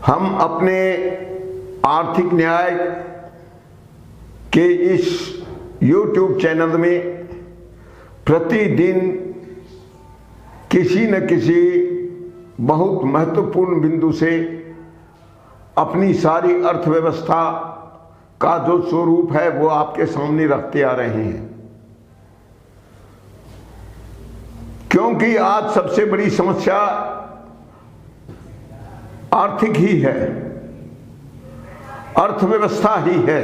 हम अपने आर्थिक न्याय के इस YouTube चैनल में प्रतिदिन किसी न किसी बहुत महत्वपूर्ण बिंदु से अपनी सारी अर्थव्यवस्था का जो स्वरूप है वो आपके सामने रखते आ रहे हैं, क्योंकि आज सबसे बड़ी समस्या आर्थिक ही है, अर्थव्यवस्था ही है।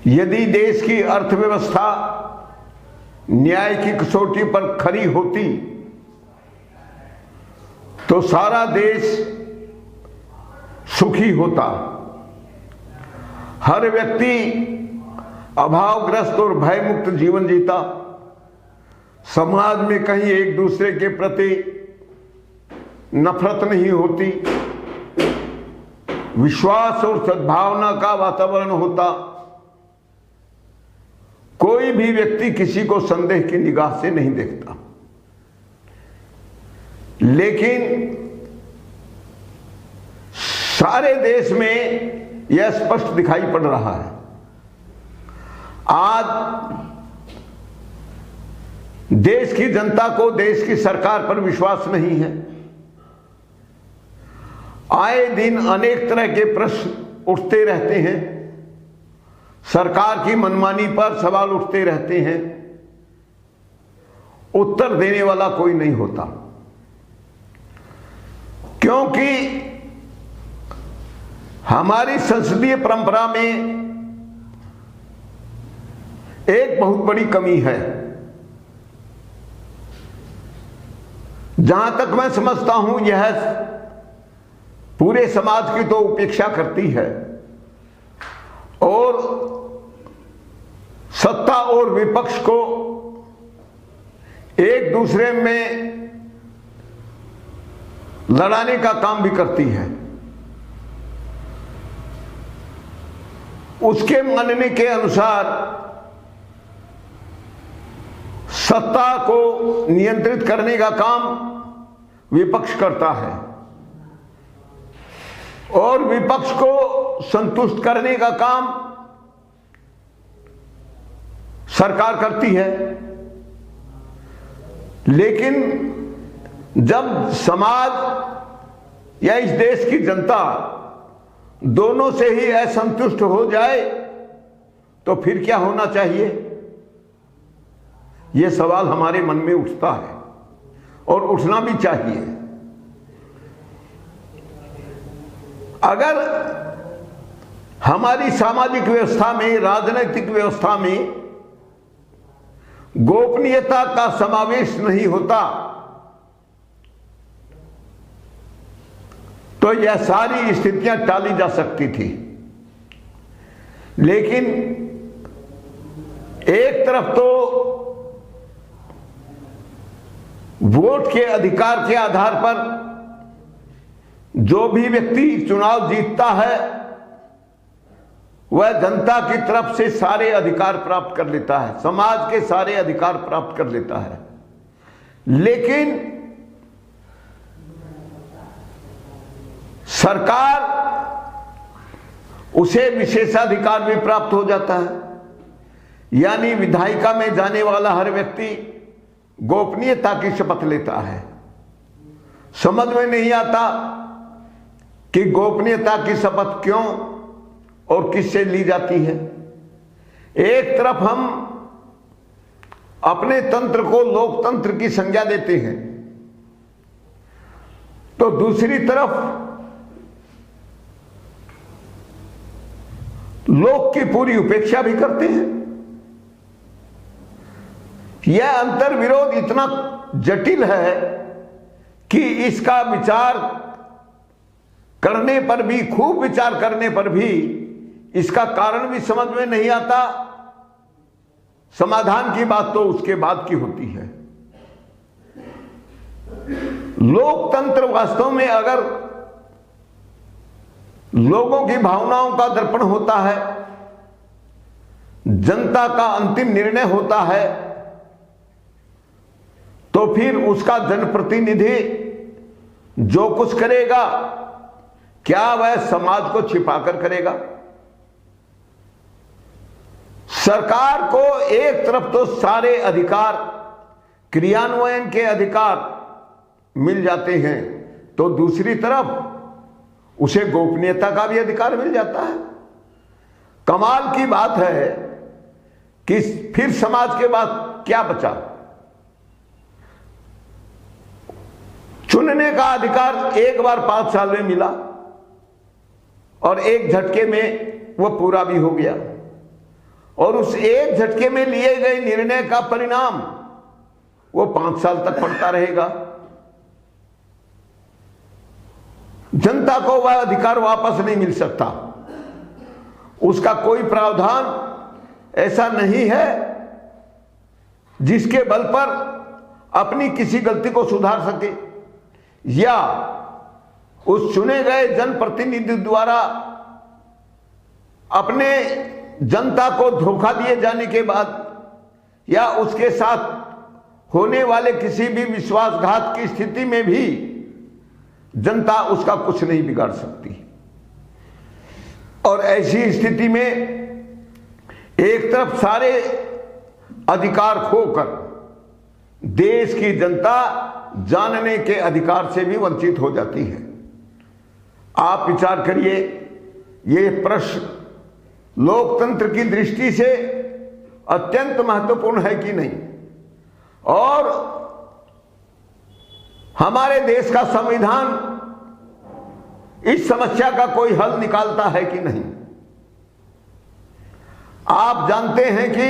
यदि देश की अर्थव्यवस्था न्याय की कसौटी पर खरी होती तो सारा देश सुखी होता, हर व्यक्ति अभावग्रस्त और भयमुक्त जीवन जीता, समाज में कहीं एक दूसरे के प्रति नफरत नहीं होती, विश्वास और सद्भावना का वातावरण होता, कोई भी व्यक्ति किसी को संदेह की निगाह से नहीं देखता। लेकिन सारे देश में यह स्पष्ट दिखाई पड़ रहा है। आज देश की जनता को देश की सरकार पर विश्वास नहीं है। आए दिन अनेक तरह के प्रश्न उठते रहते हैं, सरकार की मनमानी पर सवाल उठते रहते हैं, उत्तर देने वाला कोई नहीं होता, क्योंकि हमारी संसदीय परंपरा में एक बहुत बड़ी कमी है। जहां तक मैं समझता हूं यह पूरे समाज की तो उपेक्षा करती है और सत्ता और विपक्ष को एक दूसरे में लड़ाने का काम भी करती है। उसके मानने के अनुसार सत्ता को नियंत्रित करने का काम विपक्ष करता है और विपक्ष को संतुष्ट करने का काम सरकार करती है। लेकिन जब समाज या इस देश की जनता दोनों से ही असंतुष्ट हो जाए तो फिर क्या होना चाहिए, यह सवाल हमारे मन में उठता है और उठना भी चाहिए। अगर हमारी सामाजिक व्यवस्था में, राजनीतिक व्यवस्था में गोपनीयता का समावेश नहीं होता तो यह सारी स्थितियां टाली जा सकती थी। लेकिन एक तरफ तो वोट के अधिकार के आधार पर जो भी व्यक्ति चुनाव जीतता है वह जनता की तरफ से सारे अधिकार प्राप्त कर लेता है, समाज के सारे अधिकार प्राप्त कर लेता है। लेकिन सरकार उसे विशेषाधिकार भी प्राप्त हो जाता है, यानी विधायिका में जाने वाला हर व्यक्ति गोपनीयता की शपथ लेता है। समझ में नहीं आता कि गोपनीयता की शपथ क्यों और किससे ली जाती है। एक तरफ हम अपने तंत्र को लोकतंत्र की संज्ञा देते हैं तो दूसरी तरफ लोक की पूरी उपेक्षा भी करते हैं। यह अंतर विरोध इतना जटिल है कि इसका विचार करने पर भी, खूब विचार करने पर भी इसका कारण भी समझ में नहीं आता, समाधान की बात तो उसके बाद की होती है। लोकतंत्र वास्तव में अगर लोगों की भावनाओं का दर्पण होता है, जनता का अंतिम निर्णय होता है, तो फिर उसका जनप्रतिनिधि जो कुछ करेगा क्या वह समाज को छिपाकर करेगा? सरकार को एक तरफ तो सारे अधिकार, क्रियान्वयन के अधिकार मिल जाते हैं, तो दूसरी तरफ उसे गोपनीयता का भी अधिकार मिल जाता है। कमाल की बात है कि फिर समाज के बाद क्या बचा? चुनने का अधिकार एक बार 5 साल में मिला और एक झटके में वह पूरा भी हो गया, और उस एक झटके में लिए गए निर्णय का परिणाम वो 5 साल तक पड़ता रहेगा। जनता को वह अधिकार वापस नहीं मिल सकता। उसका कोई प्रावधान ऐसा नहीं है जिसके बल पर अपनी किसी गलती को सुधार सके, या उस चुने गए जनप्रतिनिधि द्वारा अपने जनता को धोखा दिए जाने के बाद या उसके साथ होने वाले किसी भी विश्वासघात की स्थिति में भी जनता उसका कुछ नहीं बिगाड़ सकती। और ऐसी स्थिति में एक तरफ सारे अधिकार खोकर देश की जनता जानने के अधिकार से भी वंचित हो जाती है। आप विचार करिए, ये प्रश्न लोकतंत्र की दृष्टि से अत्यंत महत्वपूर्ण है कि नहीं, और हमारे देश का संविधान इस समस्या का कोई हल निकालता है कि नहीं। आप जानते हैं कि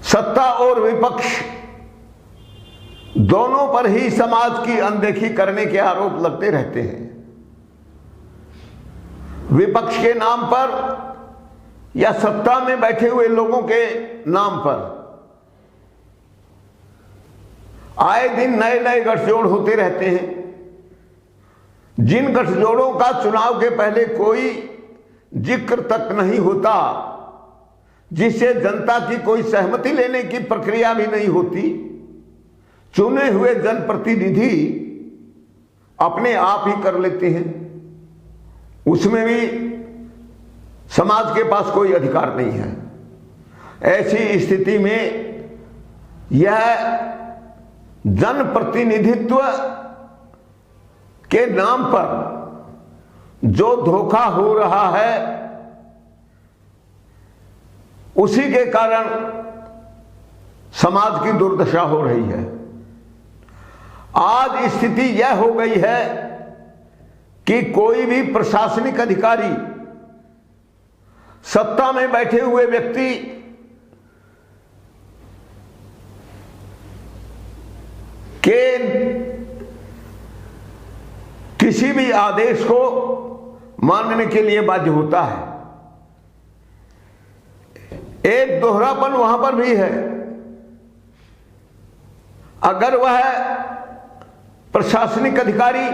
सत्ता और विपक्ष दोनों पर ही समाज की अनदेखी करने के आरोप लगते रहते हैं। विपक्ष के नाम पर या सत्ता में बैठे हुए लोगों के नाम पर आए दिन नए नए गठजोड़ होते रहते हैं, जिन गठजोड़ों का चुनाव के पहले कोई जिक्र तक नहीं होता, जिससे जनता की कोई सहमति लेने की प्रक्रिया भी नहीं होती। चुने हुए जनप्रतिनिधि अपने आप ही कर लेते हैं, उसमें भी समाज के पास कोई अधिकार नहीं है। ऐसी स्थिति में यह जनप्रतिनिधित्व के नाम पर जो धोखा हो रहा है, उसी के कारण समाज की दुर्दशा हो रही है। आज स्थिति यह हो गई है कि कोई भी प्रशासनिक अधिकारी, सत्ता में बैठे हुए व्यक्ति के किसी भी आदेश को मानने के लिए बाध्य होता है। एक दोहरापन वहां पर भी है। अगर वह प्रशासनिक अधिकारी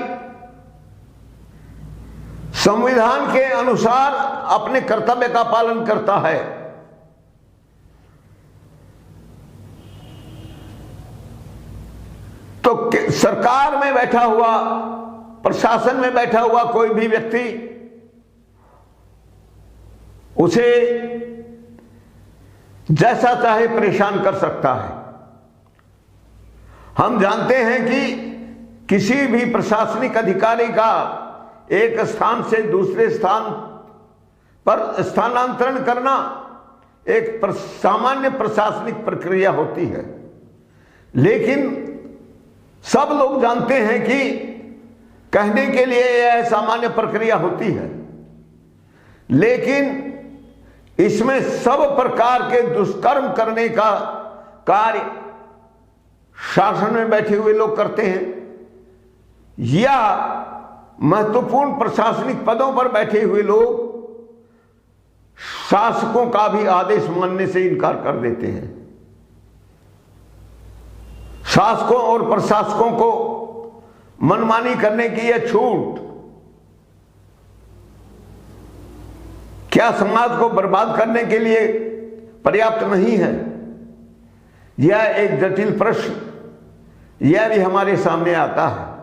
संविधान के अनुसार अपने कर्तव्य का पालन करता है, तो सरकार में बैठा हुआ, प्रशासन में बैठा हुआ कोई भी व्यक्ति उसे जैसा चाहे परेशान कर सकता है। हम जानते हैं कि किसी भी प्रशासनिक अधिकारी का एक स्थान से दूसरे स्थान पर स्थानांतरण करना एक सामान्य प्रशासनिक प्रक्रिया होती है, लेकिन सब लोग जानते हैं कि कहने के लिए यह सामान्य प्रक्रिया होती है, लेकिन इसमें सब प्रकार के दुष्कर्म करने का कार्य शासन में बैठे हुए लोग करते हैं, या महत्वपूर्ण प्रशासनिक पदों पर बैठे हुए लोग शासकों का भी आदेश मानने से इनकार कर देते हैं। शासकों और प्रशासकों को मनमानी करने की यह छूट क्या समाज को बर्बाद करने के लिए पर्याप्त नहीं है? यह एक जटिल प्रश्न यह भी हमारे सामने आता है।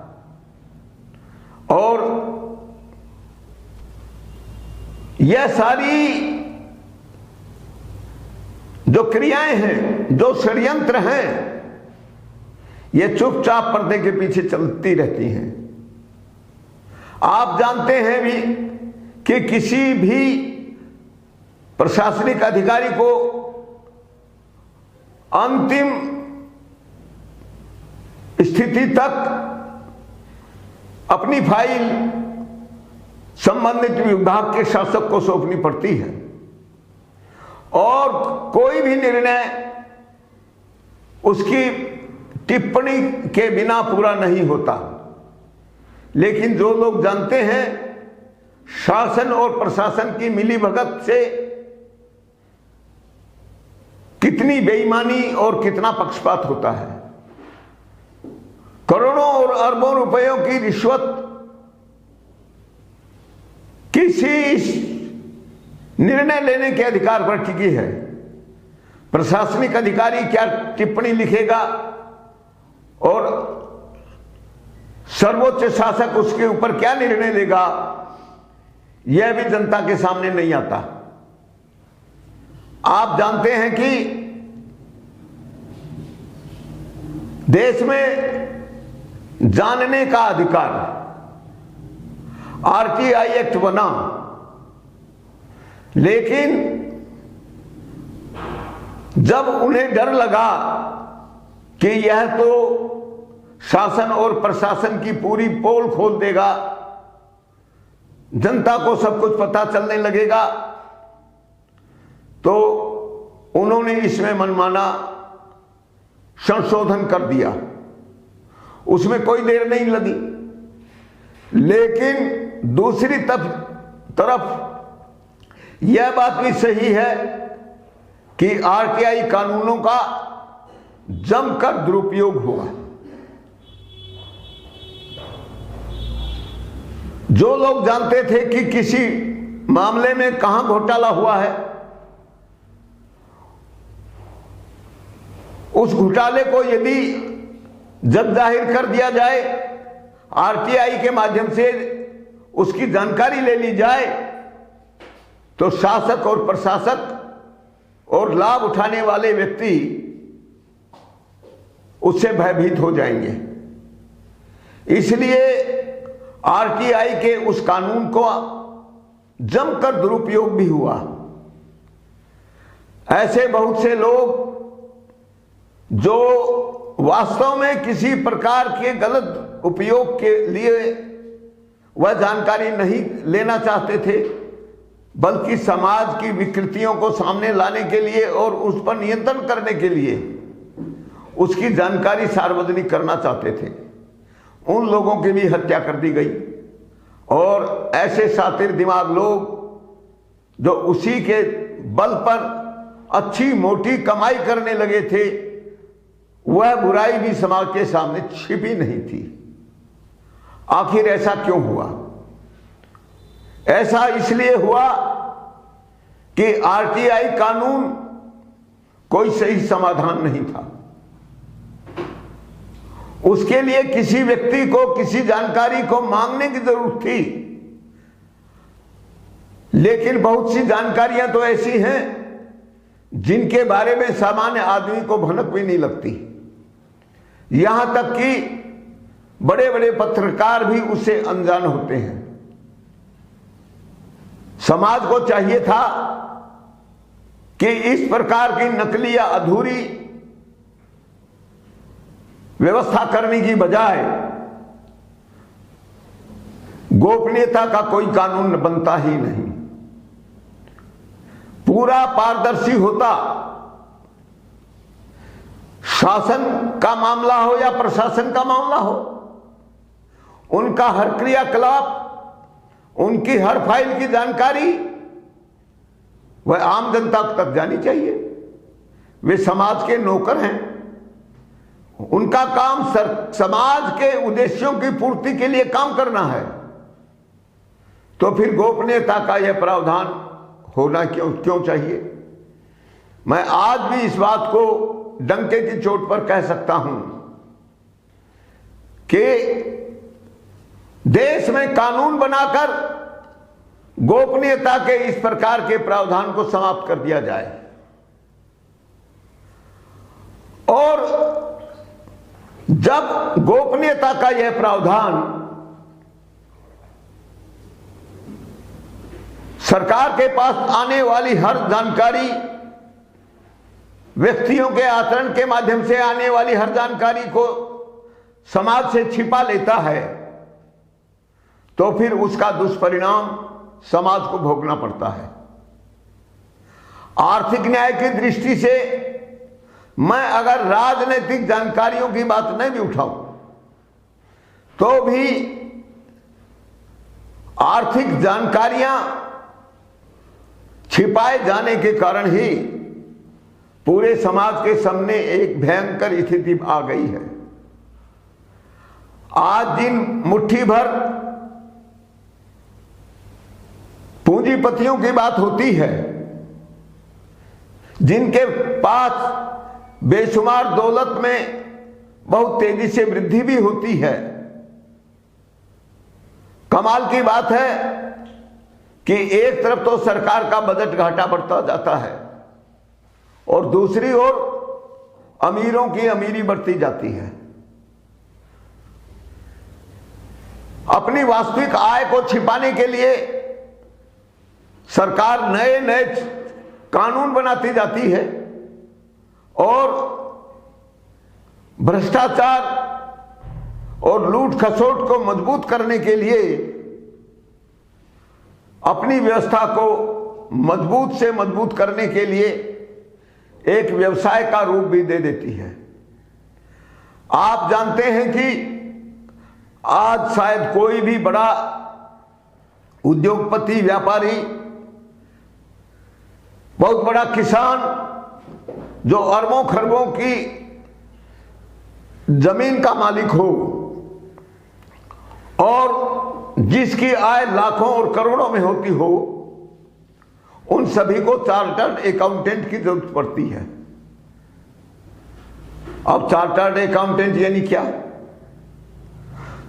और यह सारी जो क्रियाएं हैं, जो षड्यंत्र हैं, यह चुपचाप पर्दे के पीछे चलती रहती हैं। आप जानते हैं भी कि किसी भी प्रशासनिक अधिकारी को अंतिम स्थिति तक अपनी फाइल संबंधित विभाग के शासक को सौंपनी पड़ती है और कोई भी निर्णय उसकी टिप्पणी के बिना पूरा नहीं होता। लेकिन जो लोग जानते हैं शासन और प्रशासन की मिलीभगत से कितनी बेईमानी और कितना पक्षपात होता है, करोड़ों और अरबों रुपयों की रिश्वत किसी निर्णय लेने के अधिकार पर टिकी है। प्रशासनिक अधिकारी क्या टिप्पणी लिखेगा और सर्वोच्च शासक उसके ऊपर क्या निर्णय लेगा, यह भी जनता के सामने नहीं आता। आप जानते हैं कि देश में जानने का अधिकार, आरटीआई एक्ट बना, लेकिन जब उन्हें डर लगा कि यह तो शासन और प्रशासन की पूरी पोल खोल देगा, जनता को सब कुछ पता चलने लगेगा, तो उन्होंने इसमें मनमाना संशोधन कर दिया। उसमें कोई देर नहीं लगी। लेकिन दूसरी तरफ यह बात भी सही है कि आरटीआई कानूनों का जमकर दुरुपयोग हुआ। जो लोग जानते थे कि किसी मामले में कहां घोटाला हुआ है, उस घोटाले को यदि जब जाहिर कर दिया जाए, आरटीआई के माध्यम से उसकी जानकारी ले ली जाए, तो शासक और प्रशासक और लाभ उठाने वाले व्यक्ति उससे भयभीत हो जाएंगे। इसलिए आरटीआई के उस कानून को जमकर दुरुपयोग भी हुआ। ऐसे बहुत से लोग जो वास्तव में किसी प्रकार के गलत उपयोग के लिए वह जानकारी नहीं लेना चाहते थे, बल्कि समाज की विकृतियों को सामने लाने के लिए और उस पर नियंत्रण करने के लिए उसकी जानकारी सार्वजनिक करना चाहते थे, उन लोगों की भी हत्या कर दी गई। और ऐसे शातिर दिमाग लोग जो उसी के बल पर अच्छी मोटी कमाई करने लगे थे, वह बुराई भी समाज के सामने छिपी नहीं थी। आखिर ऐसा क्यों हुआ? ऐसा इसलिए हुआ कि आरटीआई कानून कोई सही समाधान नहीं था। उसके लिए किसी व्यक्ति को किसी जानकारी को मांगने की जरूरत थी, लेकिन बहुत सी जानकारियां तो ऐसी हैं जिनके बारे में सामान्य आदमी को भनक भी नहीं लगती। यहां तक कि बड़े बड़े पत्रकार भी उससे अनजान होते हैं। समाज को चाहिए था कि इस प्रकार की नकली या अधूरी व्यवस्था करने की बजाय गोपनीयता का कोई कानून बनता ही नहीं, पूरा पारदर्शी होता। शासन का मामला हो या प्रशासन का मामला हो, उनका हर क्रियाकलाप, उनकी हर फाइल की जानकारी वह आम जनता तक जानी चाहिए। वे समाज के नौकर हैं, उनका काम समाज के उद्देश्यों की पूर्ति के लिए काम करना है। तो फिर गोपनीयता का यह प्रावधान होना क्यों चाहिए? मैं आज भी इस बात को डंके की चोट पर कह सकता हूं कि देश में कानून बनाकर गोपनीयता के इस प्रकार के प्रावधान को समाप्त कर दिया जाए और जब गोपनीयता का यह प्रावधान सरकार के पास आने वाली हर जानकारी, व्यक्तियों के आचरण के माध्यम से आने वाली हर जानकारी को समाज से छिपा लेता है, तो फिर उसका दुष्परिणाम समाज को भोगना पड़ता है। आर्थिक न्याय की दृष्टि से मैं अगर राजनीतिक जानकारियों की बात नहीं भी उठाऊं तो भी आर्थिक जानकारियां छिपाए जाने के कारण ही पूरे समाज के सामने एक भयंकर स्थिति आ गई है। आज जिन मुट्ठी भर पूंजीपतियों की बात होती है, जिनके पास बेशुमार दौलत में बहुत तेजी से वृद्धि भी होती है, कमाल की बात है कि एक तरफ तो सरकार का बजट घाटा बढ़ता जाता है और दूसरी ओर अमीरों की अमीरी बढ़ती जाती है। अपनी वास्तविक आय को छिपाने के लिए सरकार नए नए कानून बनाती जाती है और भ्रष्टाचार और लूट खसोट को मजबूत करने के लिए अपनी व्यवस्था को मजबूत से मजबूत करने के लिए एक व्यवसाय का रूप भी दे देती है। आप जानते हैं कि आज शायद कोई भी बड़ा उद्योगपति, व्यापारी, बहुत बड़ा किसान जो अरबों खरबों की जमीन का मालिक हो और जिसकी आय लाखों और करोड़ों में होती हो, उन सभी को चार्टर्ड अकाउंटेंट की जरूरत पड़ती है। अब चार्टर्ड अकाउंटेंट यानी क्या?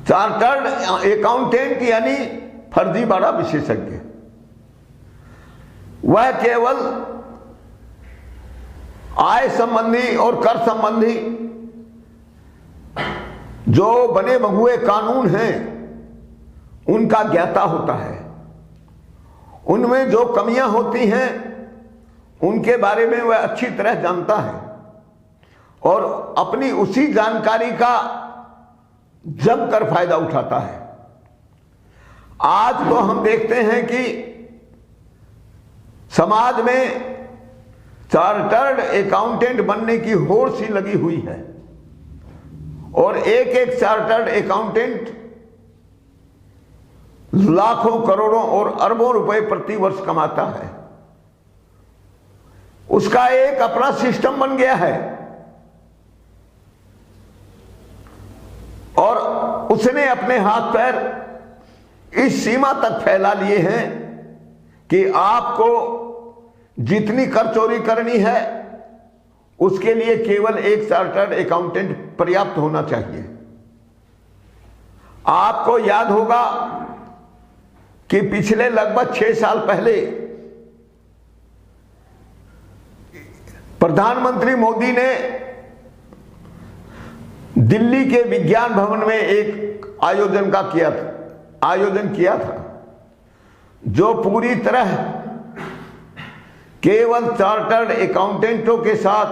चार्टर्ड अकाउंटेंट यानी फर्जीवाड़ा विशेषज्ञ। वह केवल आय संबंधी और कर संबंधी जो बने बहुए कानून हैं उनका ज्ञाता होता है। उनमें जो कमियां होती हैं उनके बारे में वह अच्छी तरह जानता है और अपनी उसी जानकारी का जमकर फायदा उठाता है। आज तो हम देखते हैं कि समाज में चार्टर्ड अकाउंटेंट बनने की होड़ सी लगी हुई है और एक एक चार्टर्ड अकाउंटेंट लाखों, करोड़ों और अरबों रुपए प्रति वर्ष कमाता है। उसका एक अपना सिस्टम बन गया है और उसने अपने हाथ पैर इस सीमा तक फैला लिए हैं कि आपको जितनी कर चोरी करनी है उसके लिए केवल एक चार्टर्ड अकाउंटेंट पर्याप्त होना चाहिए। आपको याद होगा कि पिछले लगभग 6 साल पहले प्रधानमंत्री मोदी ने दिल्ली के विज्ञान भवन में एक आयोजन किया था जो पूरी तरह केवल चार्टर्ड अकाउंटेंटों के साथ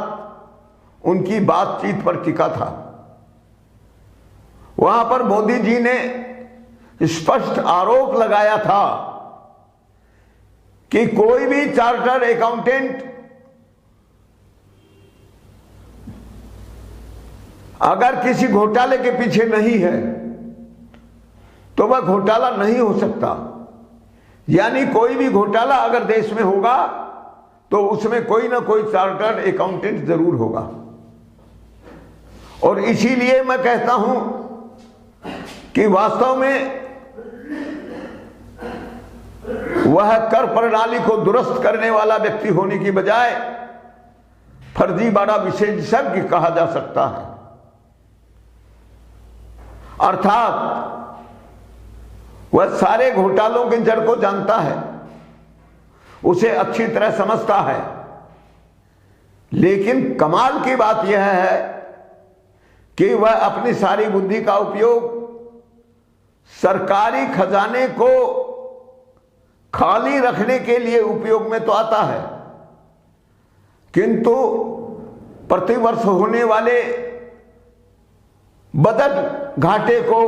उनकी बातचीत पर टिका था। वहां पर मोदी जी ने स्पष्ट आरोप लगाया था कि कोई भी चार्टर्ड अकाउंटेंट अगर किसी घोटाले के पीछे नहीं है तो वह घोटाला नहीं हो सकता। यानी कोई भी घोटाला अगर देश में होगा तो उसमें कोई ना कोई चार्टर्ड अकाउंटेंट जरूर होगा। और इसीलिए मैं कहता हूं कि वास्तव में वह कर प्रणाली को दुरुस्त करने वाला व्यक्ति होने की बजाय फर्जीवाड़ा विशेषज्ञ कहा जा सकता है। अर्थात वह सारे घोटालों की जड़ को जानता है, उसे अच्छी तरह समझता है। लेकिन कमाल की बात यह है कि वह अपनी सारी बुद्धि का उपयोग सरकारी खजाने को खाली रखने के लिए उपयोग में तो आता है, किंतु प्रतिवर्ष होने वाले बजट घाटे को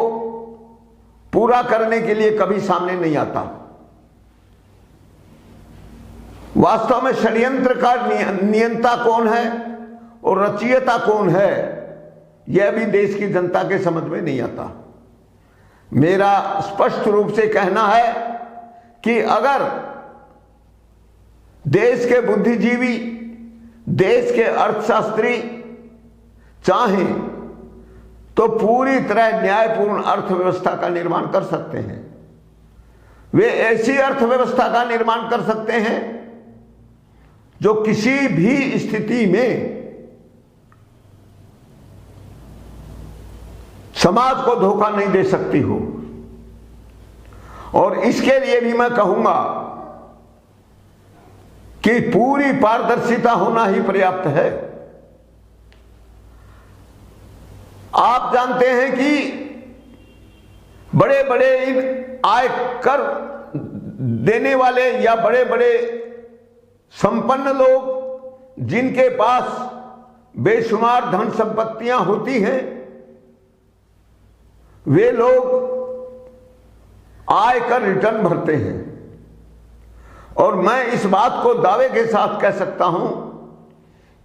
पूरा करने के लिए कभी सामने नहीं आता। वास्तव में षड्यंत्र का नियंता कौन है और रचयिता कौन है, यह भी देश की जनता के समझ में नहीं आता। मेरा स्पष्ट रूप से कहना है कि अगर देश के बुद्धिजीवी, देश के अर्थशास्त्री चाहें तो पूरी तरह न्यायपूर्ण अर्थव्यवस्था का निर्माण कर सकते हैं। वे ऐसी अर्थव्यवस्था का निर्माण कर सकते हैं जो किसी भी स्थिति में समाज को धोखा नहीं दे सकती हो। और इसके लिए भी मैं कहूंगा कि पूरी पारदर्शिता होना ही पर्याप्त है। आप जानते हैं कि बड़े बड़े आयकर देने वाले या बड़े बड़े संपन्न लोग जिनके पास बेशुमार धन संपत्तियां होती हैं, वे लोग आयकर रिटर्न भरते हैं। और मैं इस बात को दावे के साथ कह सकता हूं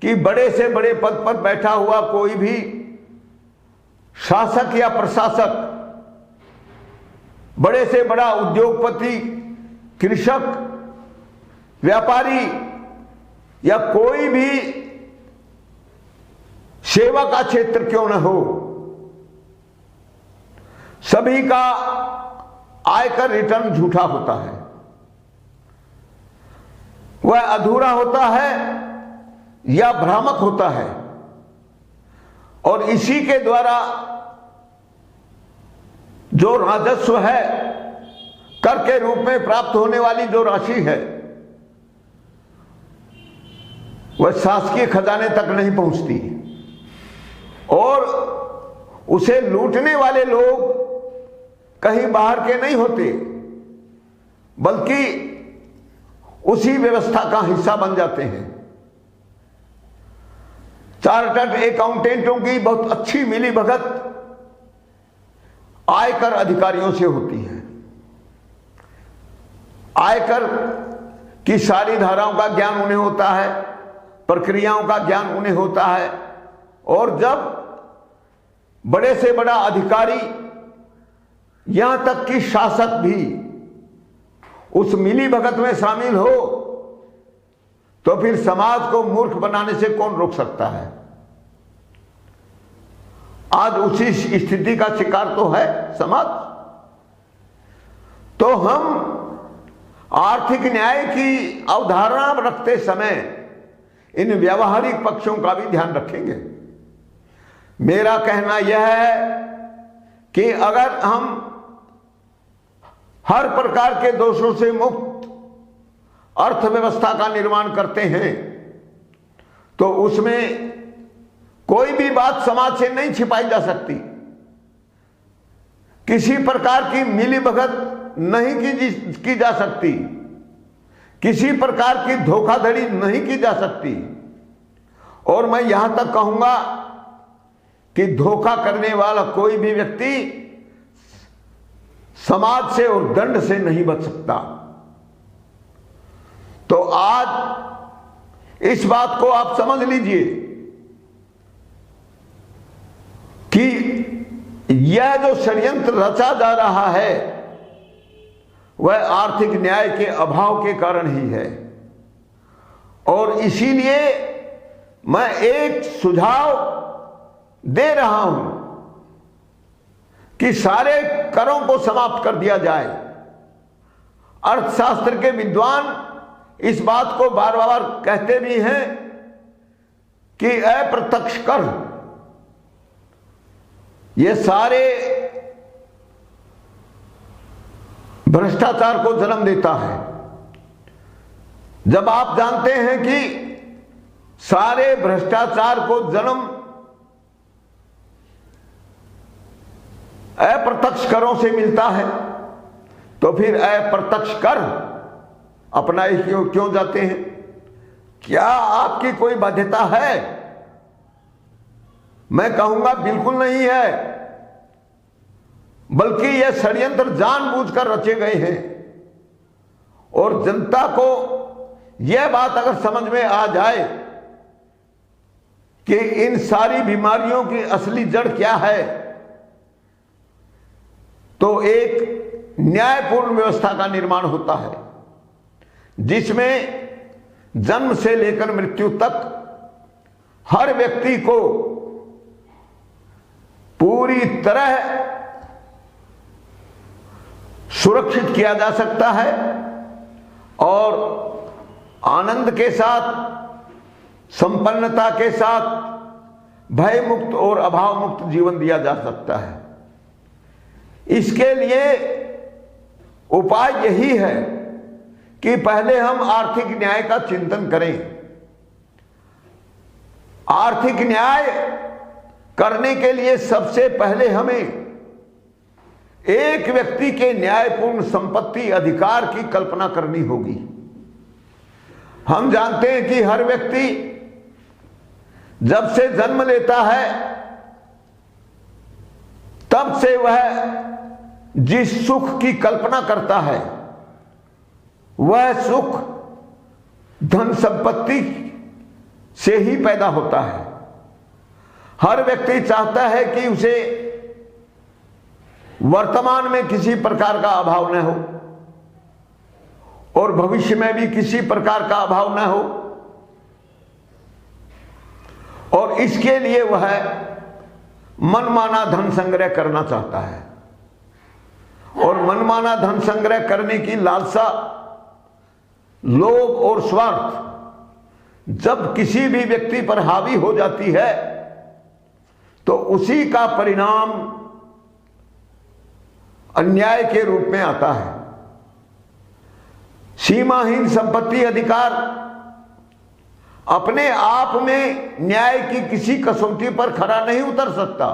कि बड़े से बड़े पद पर बैठा हुआ कोई भी शासक या प्रशासक, बड़े से बड़ा उद्योगपति, कृषक, व्यापारी या कोई भी सेवा का क्षेत्र क्यों न हो, सभी का आयकर रिटर्न झूठा होता है, वह अधूरा होता है या भ्रामक होता है। और इसी के द्वारा जो राजस्व है, कर के रूप में प्राप्त होने वाली जो राशि है, वह शासकीय खजाने तक नहीं पहुंचती। और उसे लूटने वाले लोग कहीं बाहर के नहीं होते, बल्कि उसी व्यवस्था का हिस्सा बन जाते हैं। चार्टर्ड अकाउंटेंटों की बहुत अच्छी मिलीभगत आयकर अधिकारियों से होती है। आयकर की सारी धाराओं का ज्ञान उन्हें होता है, प्रक्रियाओं का ज्ञान उन्हें होता है। और जब बड़े से बड़ा अधिकारी, यहां तक कि शासक भी उस मिलीभगत में शामिल हो, तो फिर समाज को मूर्ख बनाने से कौन रोक सकता है। आज उसी स्थिति का शिकार तो है समाज। तो हम आर्थिक न्याय की अवधारणा रखते समय इन व्यावहारिक पक्षों का भी ध्यान रखेंगे। मेरा कहना यह है कि अगर हम हर प्रकार के दोषों से मुक्त अर्थव्यवस्था का निर्माण करते हैं, तो उसमें कोई भी बात समाज से नहीं छिपाई जा सकती। किसी प्रकार की मिलीभगत नहीं की जा सकती, किसी प्रकार की धोखाधड़ी नहीं की जा सकती। और मैं यहां तक कहूंगा कि धोखा करने वाला कोई भी व्यक्ति समाज से और दंड से नहीं बच सकता। तो आज इस बात को आप समझ लीजिए कि यह जो षड्यंत्र रचा जा रहा है, वह आर्थिक न्याय के अभाव के कारण ही है। और इसीलिए मैं एक सुझाव दे रहा हूं कि सारे करों को समाप्त कर दिया जाए। अर्थशास्त्र के विद्वान इस बात को बार बार कहते भी हैं कि अप्रत्यक्ष कर, ये सारे भ्रष्टाचार को जन्म देता है। जब आप जानते हैं कि सारे भ्रष्टाचार को जन्म अप्रत्यक्ष करों से मिलता है, तो फिर अप्रत्यक्ष कर अपनाए क्यों जाते हैं? क्या आपकी कोई बाध्यता है? मैं कहूंगा बिल्कुल नहीं है, बल्कि यह षड्यंत्र जानबूझकर रचे गए हैं। और जनता को यह बात अगर समझ में आ जाए कि इन सारी बीमारियों की असली जड़ क्या है, तो एक न्यायपूर्ण व्यवस्था का निर्माण होता है, जिसमें जन्म से लेकर मृत्यु तक हर व्यक्ति को पूरी तरह सुरक्षित किया जा सकता है और आनंद के साथ, संपन्नता के साथ भय मुक्त और अभाव मुक्त जीवन दिया जा सकता है। इसके लिए उपाय यही है कि पहले हम आर्थिक न्याय का चिंतन करें। आर्थिक न्याय करने के लिए सबसे पहले हमें एक व्यक्ति के न्यायपूर्ण संपत्ति अधिकार की कल्पना करनी होगी। हम जानते हैं कि हर व्यक्ति जब से जन्म लेता है तब से वह जिस सुख की कल्पना करता है, वह सुख धन संपत्ति से ही पैदा होता है। हर व्यक्ति चाहता है कि उसे वर्तमान में किसी प्रकार का अभाव न हो और भविष्य में भी किसी प्रकार का अभाव न हो, और इसके लिए वह मनमाना धन संग्रह करना चाहता है। और मनमाना धन संग्रह करने की लालसा, लोभ और स्वार्थ जब किसी भी व्यक्ति पर हावी हो जाती है, तो उसी का परिणाम अन्याय के रूप में आता है। सीमाहीन संपत्ति अधिकार अपने आप में न्याय की किसी कसौटी पर खरा नहीं उतर सकता।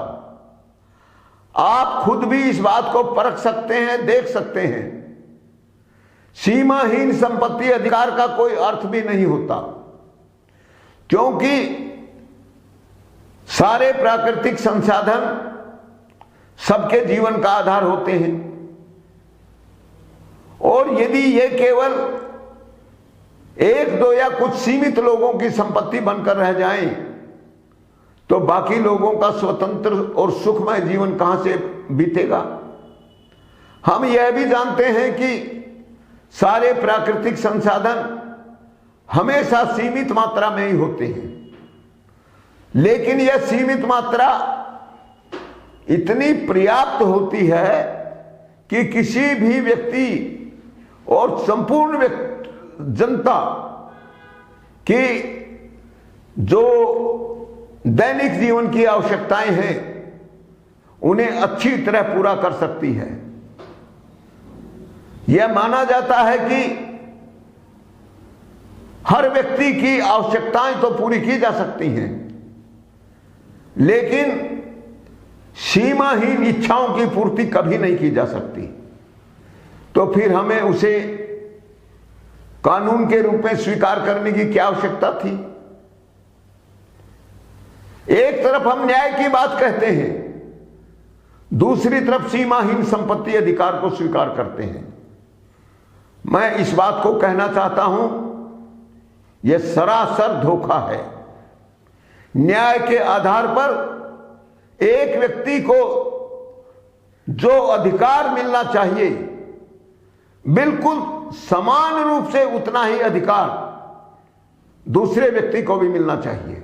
आप खुद भी इस बात को परख सकते हैं, देख सकते हैं। सीमाहीन संपत्ति अधिकार का कोई अर्थ भी नहीं होता, क्योंकि सारे प्राकृतिक संसाधन सबके जीवन का आधार होते हैं, और यदि ये केवल एक दो या कुछ सीमित लोगों की संपत्ति बनकर रह जाएं, तो बाकी लोगों का स्वतंत्र और सुखमय जीवन कहां से बीतेगा? हम यह भी जानते हैं कि सारे प्राकृतिक संसाधन हमेशा सीमित मात्रा में ही होते हैं, लेकिन यह सीमित मात्रा इतनी पर्याप्त होती है कि किसी भी व्यक्ति और संपूर्ण जनता की जो दैनिक जीवन की आवश्यकताएं हैं उन्हें अच्छी तरह पूरा कर सकती है। यह माना जाता है कि हर व्यक्ति की आवश्यकताएं तो पूरी की जा सकती हैं, लेकिन सीमाहीन इच्छाओं की पूर्ति कभी नहीं की जा सकती। तो फिर हमें उसे कानून के रूप में स्वीकार करने की क्या आवश्यकता थी? एक तरफ हम न्याय की बात कहते हैं, दूसरी तरफ सीमाहीन संपत्ति अधिकार को स्वीकार करते हैं। मैं इस बात को कहना चाहता हूं, यह सरासर धोखा है। न्याय के आधार पर एक व्यक्ति को जो अधिकार मिलना चाहिए, बिल्कुल समान रूप से उतना ही अधिकार दूसरे व्यक्ति को भी मिलना चाहिए।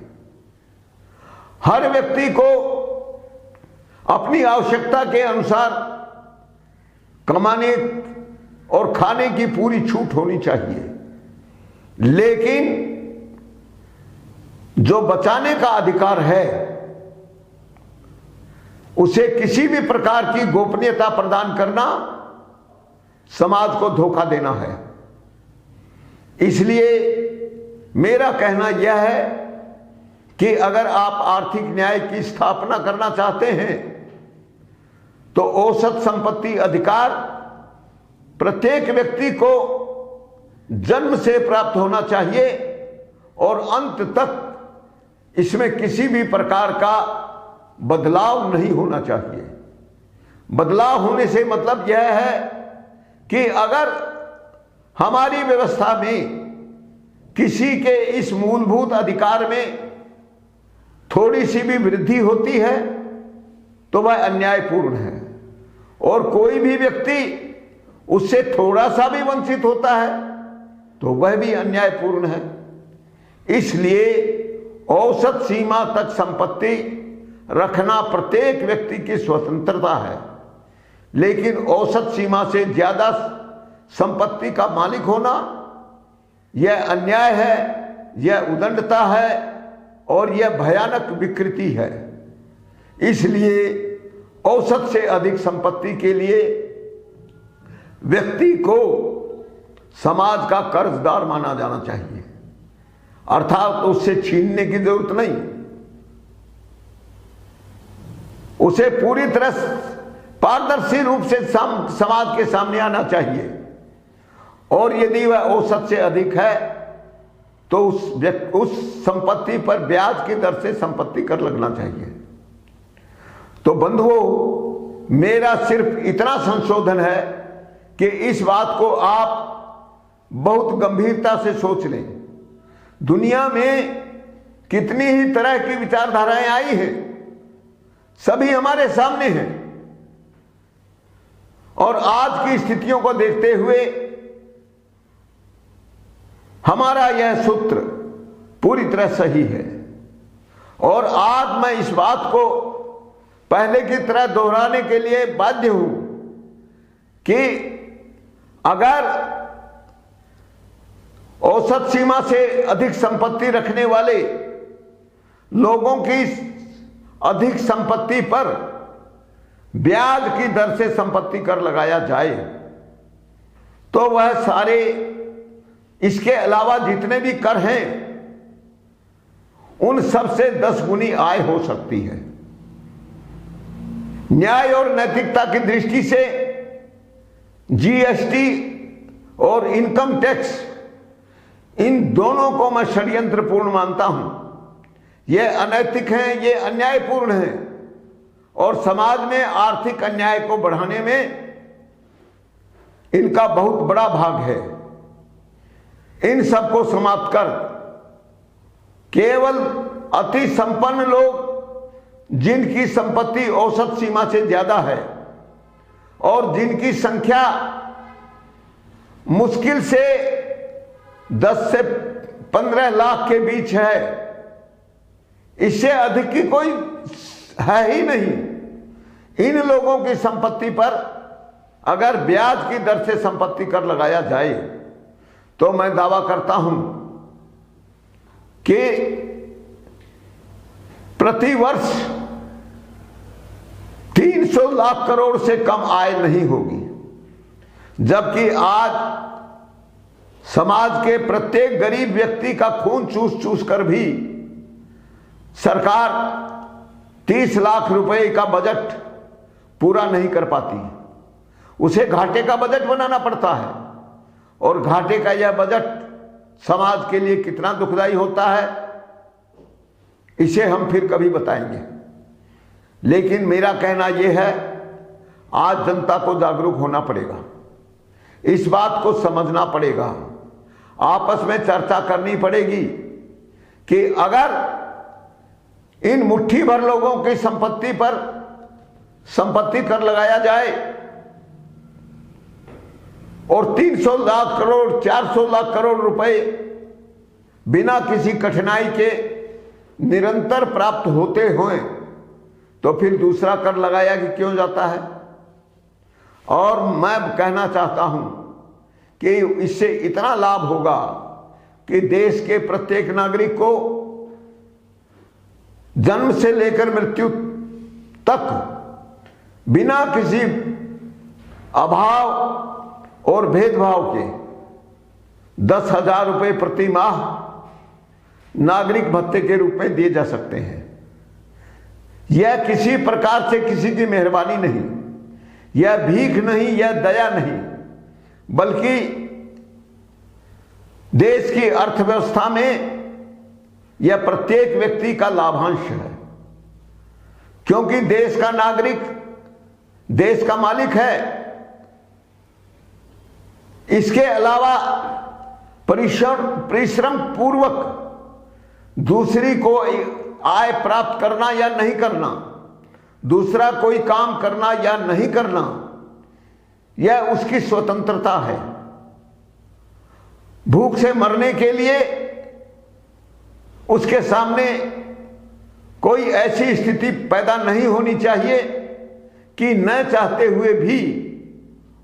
हर व्यक्ति को अपनी आवश्यकता के अनुसार कमाने और खाने की पूरी छूट होनी चाहिए, लेकिन जो बचाने का अधिकार है उसे किसी भी प्रकार की गोपनीयता प्रदान करना समाज को धोखा देना है। इसलिए मेरा कहना यह है कि अगर आप आर्थिक न्याय की स्थापना करना चाहते हैं तो औसत संपत्ति अधिकार प्रत्येक व्यक्ति को जन्म से प्राप्त होना चाहिए और अंत तक इसमें किसी भी प्रकार का बदलाव नहीं होना चाहिए। बदलाव होने से मतलब यह है कि अगर हमारी व्यवस्था में किसी के इस मूलभूत अधिकार में थोड़ी सी भी वृद्धि होती है तो वह अन्यायपूर्ण है, और कोई भी व्यक्ति उससे थोड़ा सा भी वंचित होता है तो वह भी अन्यायपूर्ण है। इसलिए औसत सीमा तक संपत्ति रखना प्रत्येक व्यक्ति की स्वतंत्रता है, लेकिन औसत सीमा से ज्यादा संपत्ति का मालिक होना यह अन्याय है, यह उदंडता है और यह भयानक विकृति है। इसलिए औसत से अधिक संपत्ति के लिए व्यक्ति को समाज का कर्जदार माना जाना चाहिए, अर्थात उससे छीनने की जरूरत नहीं, उसे पूरी तरह पारदर्शी रूप से समाज के सामने आना चाहिए, और यदि वह औसत से अधिक है तो उस संपत्ति पर ब्याज की दर से संपत्ति कर लगना चाहिए। तो बंधुओं, मेरा सिर्फ इतना संशोधन है कि इस बात को आप बहुत गंभीरता से सोच लें। दुनिया में कितनी ही तरह की विचारधाराएं आई हैं, सभी हमारे सामने हैं, और आज की स्थितियों को देखते हुए हमारा यह सूत्र पूरी तरह सही है। और आज मैं इस बात को पहले की तरह दोहराने के लिए बाध्य हूं कि अगर औसत सीमा से अधिक संपत्ति रखने वाले लोगों की अधिक संपत्ति पर ब्याज की दर से संपत्ति कर लगाया जाए तो वह सारे, इसके अलावा जितने भी कर हैं उन सब से 10 गुनी आय हो सकती है। न्याय और नैतिकता की दृष्टि से जीएसटी और इनकम टैक्स, इन दोनों को मैं षड्यंत्रपूर्ण मानता हूं। यह अनैतिक हैं, ये अन्यायपूर्ण हैं, और समाज में आर्थिक अन्याय को बढ़ाने में इनका बहुत बड़ा भाग है। इन सबको समाप्त कर केवल अति संपन्न लोग, जिनकी संपत्ति औसत सीमा से ज्यादा है और जिनकी संख्या मुश्किल से 10 से 15 लाख के बीच है, इससे अधिक की कोई है ही नहीं, इन लोगों की संपत्ति पर अगर ब्याज की दर से संपत्ति कर लगाया जाए तो मैं दावा करता हूं कि प्रतिवर्ष 300 लाख करोड़ से कम आय नहीं होगी, जबकि आज समाज के प्रत्येक गरीब व्यक्ति का खून चूस चूस कर भी सरकार 30 लाख रुपए का बजट पूरा नहीं कर पाती। उसे घाटे का बजट बनाना पड़ता है, और घाटे का यह बजट समाज के लिए कितना दुखदाई होता है इसे हम फिर कभी बताएंगे। लेकिन मेरा कहना यह है, आज जनता को जागरूक होना पड़ेगा, इस बात को समझना पड़ेगा, आपस में चर्चा करनी पड़ेगी कि अगर इन मुट्ठी भर लोगों की संपत्ति पर संपत्ति कर लगाया जाए और 300 लाख करोड़ 400 लाख करोड़ रुपए बिना किसी कठिनाई के निरंतर प्राप्त होते हुए, तो फिर दूसरा कर लगाया कि क्यों जाता है। और मैं कहना चाहता हूं कि इससे इतना लाभ होगा कि देश के प्रत्येक नागरिक को जन्म से लेकर मृत्यु तक बिना किसी अभाव और भेदभाव के 10,000 रुपये प्रति माह नागरिक भत्ते के रूप में दिए जा सकते हैं। यह किसी प्रकार से किसी की मेहरबानी नहीं, यह भीख नहीं, यह दया नहीं, बल्कि देश की अर्थव्यवस्था में यह प्रत्येक व्यक्ति का लाभांश है। क्योंकि देश का नागरिक देश का मालिक है। इसके अलावा परिश्रम पूर्वक दूसरी को आय प्राप्त करना या नहीं करना, दूसरा कोई काम करना या नहीं करना, यह उसकी स्वतंत्रता है। भूख से मरने के लिए उसके सामने कोई ऐसी स्थिति पैदा नहीं होनी चाहिए कि न चाहते हुए भी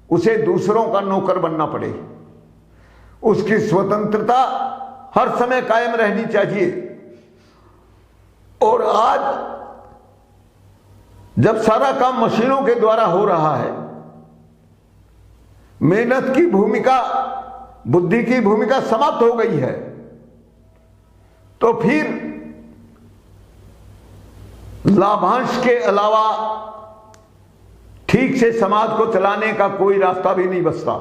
उसे दूसरों का नौकर बनना पड़े। उसकी स्वतंत्रता हर समय कायम रहनी चाहिए। और आज जब सारा काम मशीनों के द्वारा हो रहा है, मेहनत की भूमिका, बुद्धि की भूमिका समाप्त हो गई है, तो फिर लाभांश के अलावा ठीक से समाज को चलाने का कोई रास्ता भी नहीं बचता।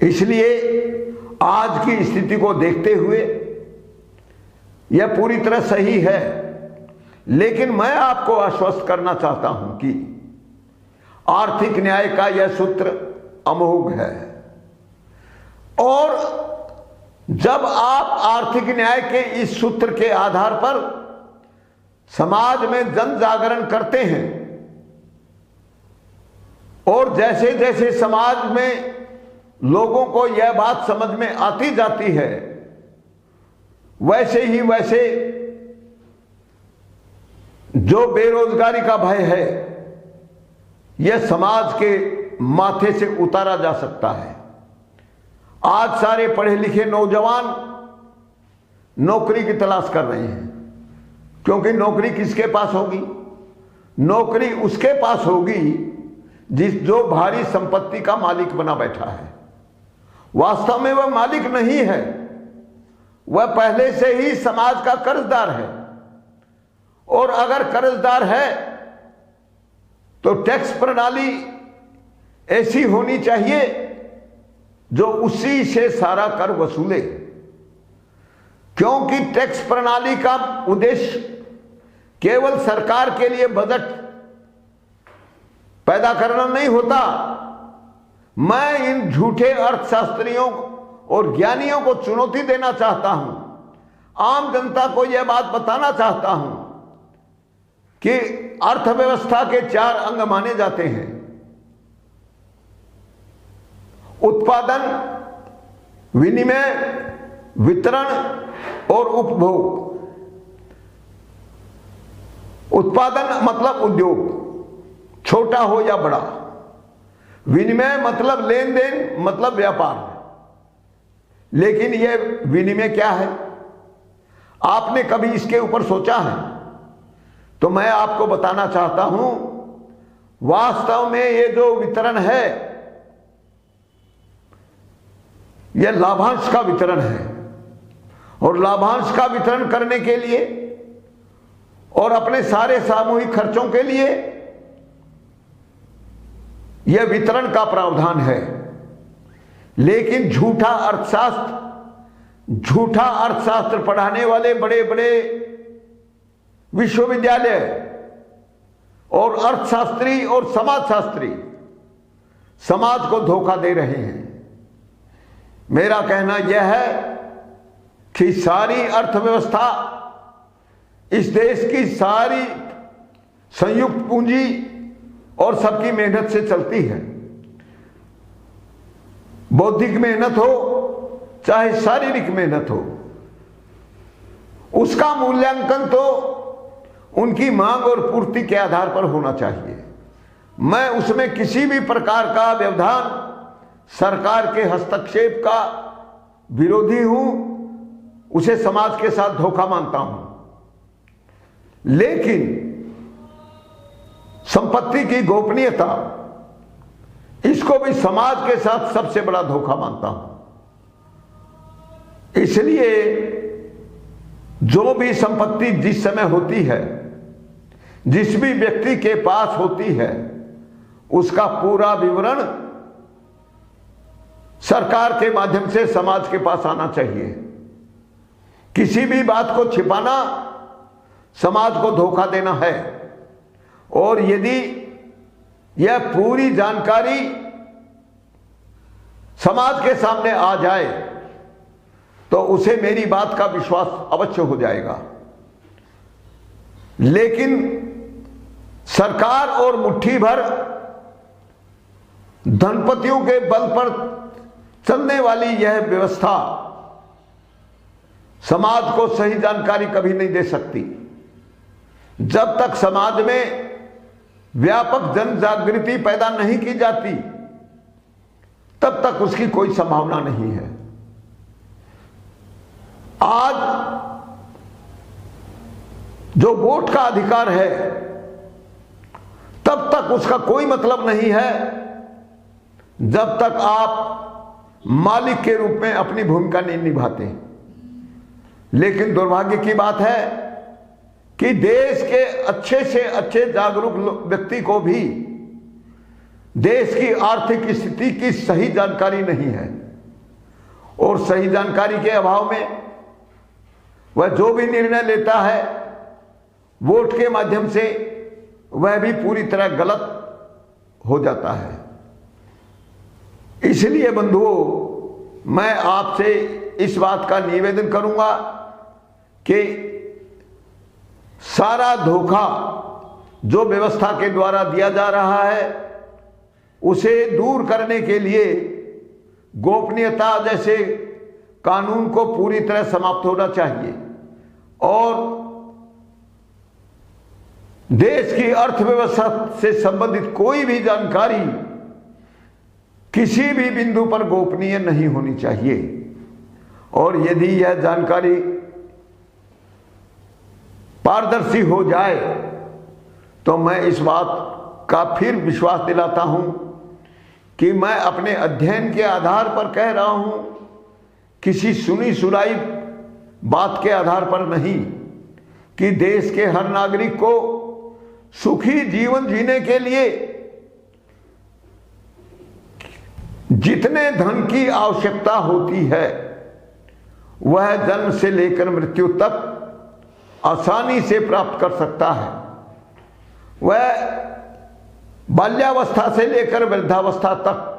इसलिए आज की स्थिति को देखते हुए यह पूरी तरह सही है, लेकिन मैं आपको आश्वस्त करना चाहता हूं कि आर्थिक न्याय का यह सूत्र अमोघ है। और जब आप आर्थिक न्याय के इस सूत्र के आधार पर समाज में जन जागरण करते हैं और जैसे जैसे समाज में लोगों को यह बात समझ में आती जाती है, वैसे ही वैसे जो बेरोजगारी का भय है यह समाज के माथे से उतारा जा सकता है। आज सारे पढ़े लिखे नौजवान नौकरी की तलाश कर रहे हैं, क्योंकि नौकरी किसके पास होगी? नौकरी उसके पास होगी जो भारी संपत्ति का मालिक बना बैठा है। वास्तव में वह मालिक नहीं है, वह पहले से ही समाज का कर्जदार है। और अगर कर्जदार है तो टैक्स प्रणाली ऐसी होनी चाहिए जो उसी से सारा कर वसूले, क्योंकि टैक्स प्रणाली का उद्देश्य केवल सरकार के लिए बजट पैदा करना नहीं होता। मैं इन झूठे अर्थशास्त्रियों और ज्ञानियों को चुनौती देना चाहता हूं, आम जनता को यह बात बताना चाहता हूं कि अर्थव्यवस्था के 4 अंग माने जाते हैं: उत्पादन, विनिमय, वितरण और उपभोग। उत्पादन मतलब उद्योग, छोटा हो या बड़ा। विनिमय मतलब लेन देन, मतलब व्यापार। लेकिन यह विनिमय क्या है? आपने कभी इसके ऊपर सोचा है? तो मैं आपको बताना चाहता हूं, वास्तव में ये जो वितरण है यह लाभांश का वितरण है। और लाभांश का वितरण करने के लिए और अपने सारे सामूहिक खर्चों के लिए यह वितरण का प्रावधान है। लेकिन झूठा अर्थशास्त्र पढ़ाने वाले बड़े बड़े विश्वविद्यालय और अर्थशास्त्री और समाजशास्त्री समाज को धोखा दे रहे हैं। मेरा कहना यह है कि सारी अर्थव्यवस्था, इस देश की सारी संयुक्त पूंजी और सबकी मेहनत से चलती है। बौद्धिक मेहनत हो चाहे शारीरिक मेहनत हो, उसका मूल्यांकन तो उनकी मांग और पूर्ति के आधार पर होना चाहिए। मैं उसमें किसी भी प्रकार का व्यवधान, सरकार के हस्तक्षेप का विरोधी हूं, उसे समाज के साथ धोखा मानता हूं। लेकिन संपत्ति की गोपनीयता, इसको भी समाज के साथ सबसे बड़ा धोखा मानता हूं। इसलिए जो भी संपत्ति जिस समय होती है, जिस भी व्यक्ति के पास होती है, उसका पूरा विवरण सरकार के माध्यम से समाज के पास आना चाहिए। किसी भी बात को छिपाना समाज को धोखा देना है। और यदि यह पूरी जानकारी समाज के सामने आ जाए तो उसे मेरी बात का विश्वास अवश्य हो जाएगा। लेकिन सरकार और मुट्ठी भर धनपतियों के बल पर चलने वाली यह व्यवस्था समाज को सही जानकारी कभी नहीं दे सकती। जब तक समाज में व्यापक जन जागृति पैदा नहीं की जाती, तब तक उसकी कोई संभावना नहीं है। आज जो वोट का अधिकार है, तब तक उसका कोई मतलब नहीं है जब तक आप मालिक के रूप में अपनी भूमिका नहीं निभाते। लेकिन दुर्भाग्य की बात है कि देश के अच्छे से अच्छे जागरूक व्यक्ति को भी देश की आर्थिक स्थिति की सही जानकारी नहीं है। और सही जानकारी के अभाव में वह जो भी निर्णय लेता है वोट के माध्यम से, वह भी पूरी तरह गलत हो जाता है। इसलिए बंधुओं, मैं आपसे इस बात का निवेदन करूंगा कि सारा धोखा जो व्यवस्था के द्वारा दिया जा रहा है, उसे दूर करने के लिए गोपनीयता जैसे कानून को पूरी तरह समाप्त होना चाहिए और देश की अर्थव्यवस्था से संबंधित कोई भी जानकारी किसी भी बिंदु पर गोपनीय नहीं होनी चाहिए। और यदि यह जानकारी पारदर्शी हो जाए तो मैं इस बात का फिर विश्वास दिलाता हूं कि मैं अपने अध्ययन के आधार पर कह रहा हूं, किसी सुनी सुनाई बात के आधार पर नहीं, कि देश के हर नागरिक को सुखी जीवन जीने के लिए जितने धन की आवश्यकता होती है वह जन्म से लेकर मृत्यु तक आसानी से प्राप्त कर सकता है। वह बाल्यावस्था से लेकर वृद्धावस्था तक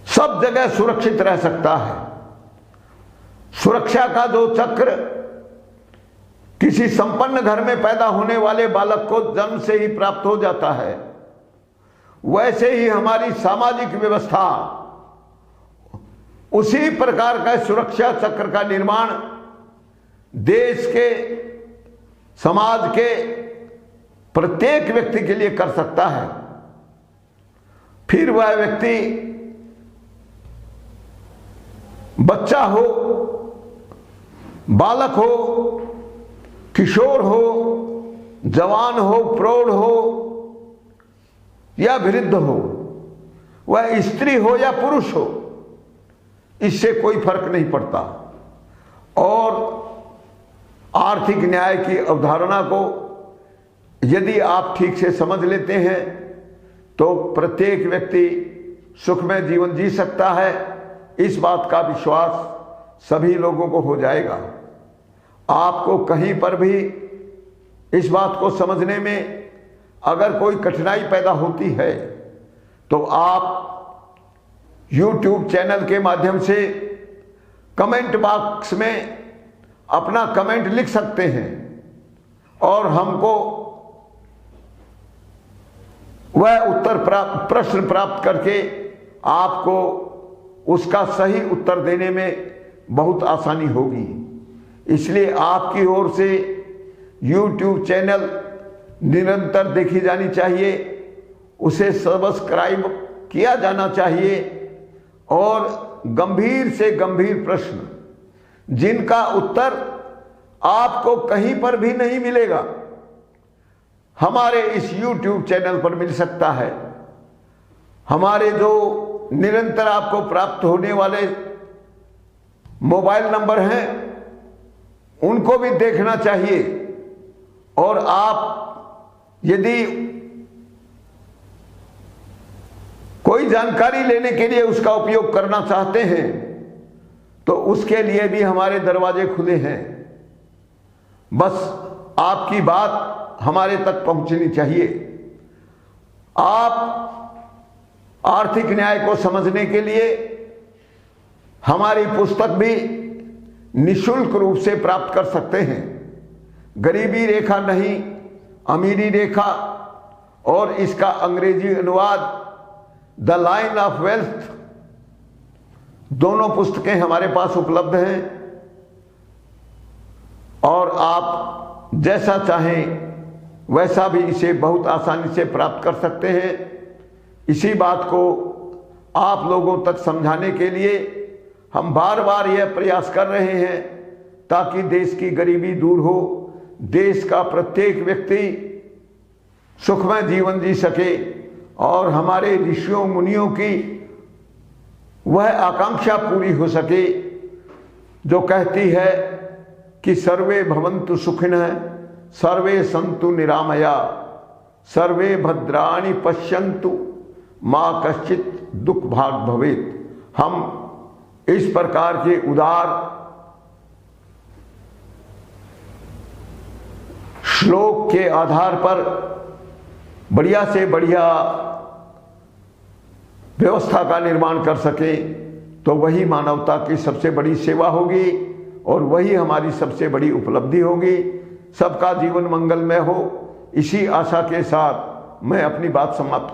सब जगह सुरक्षित रह सकता है। सुरक्षा का जो चक्र किसी संपन्न घर में पैदा होने वाले बालक को जन्म से ही प्राप्त हो जाता है, वैसे ही हमारी सामाजिक व्यवस्था उसी प्रकार का सुरक्षा चक्र का निर्माण देश के, समाज के प्रत्येक व्यक्ति के लिए कर सकता है। फिर वह व्यक्ति बच्चा हो, बालक हो, किशोर हो, जवान हो, प्रौढ़ हो या वृद्ध हो, वह स्त्री हो या पुरुष हो, इससे कोई फर्क नहीं पड़ता। और आर्थिक न्याय की अवधारणा को यदि आप ठीक से समझ लेते हैं तो प्रत्येक व्यक्ति सुखमय जीवन जी सकता है। इस बात का विश्वास सभी लोगों को हो जाएगा। आपको कहीं पर भी इस बात को समझने में अगर कोई कठिनाई पैदा होती है तो आप YouTube चैनल के माध्यम से कमेंट बॉक्स में अपना कमेंट लिख सकते हैं और हमको वह प्रश्न प्राप्त करके आपको उसका सही उत्तर देने में बहुत आसानी होगी। इसलिए आपकी ओर से YouTube चैनल निरंतर देखी जानी चाहिए, उसे सब्सक्राइब किया जाना चाहिए और गंभीर से गंभीर प्रश्न जिनका उत्तर आपको कहीं पर भी नहीं मिलेगा, हमारे इस YouTube चैनल पर मिल सकता है। हमारे जो निरंतर आपको प्राप्त होने वाले मोबाइल नंबर हैं उनको भी देखना चाहिए। और आप यदि कोई जानकारी लेने के लिए उसका उपयोग करना चाहते हैं तो उसके लिए भी हमारे दरवाजे खुले हैं। बस आपकी बात हमारे तक पहुंचनी चाहिए। आप आर्थिक न्याय को समझने के लिए हमारी पुस्तक भी निःशुल्क रूप से प्राप्त कर सकते हैं। गरीबी रेखा नहीं, अमीरी रेखा, और इसका अंग्रेजी अनुवाद द लाइन ऑफ वेल्थ, दोनों पुस्तकें हमारे पास उपलब्ध हैं। और आप जैसा चाहें वैसा भी इसे बहुत आसानी से प्राप्त कर सकते हैं। इसी बात को आप लोगों तक समझाने के लिए हम बार बार यह प्रयास कर रहे हैं ताकि देश की गरीबी दूर हो, देश का प्रत्येक व्यक्ति सुखमय जीवन जी सके। और हमारे ऋषियों मुनियों की वह आकांक्षा पूरी हो सके जो कहती है कि सर्वे भवन्तु सुखिनः, सर्वे सन्तु निरामया, सर्वे भद्राणि पश्यन्तु, मां कश्चित् दुख भाग भवेत्। हम इस प्रकार के उदार श्लोक के आधार पर बढ़िया से बढ़िया व्यवस्था का निर्माण कर सके तो वही मानवता की सबसे बड़ी सेवा होगी और वही हमारी सबसे बड़ी उपलब्धि होगी। सबका जीवन मंगलमय हो, इसी आशा के साथ मैं अपनी बात समाप्त